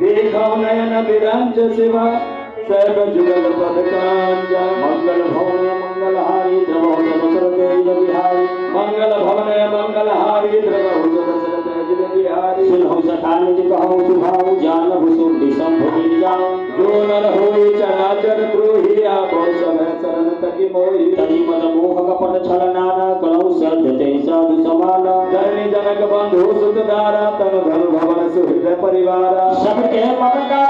देखो नयन विरंज शिवा सर्व जुगल पदकांज मंगल भवन मंगल हारी द्रवहुत दशरथ बिहारी मंगल भवन मंगल हारी द्रवहुत दशरथ बिहारी सुनहु सठान जी कहु सुभाऊ जानहु सुंदि संभुनि जाऊं जो नर होई चराचर द्रोही आपो सब शरण तकी मोहि तनि मद मोह कपट छल नाना कलौ सद्यते साधु समान धरणी जनक बंधु सुत दारा तन धनु भवन सुहृद परिवार सबके मन का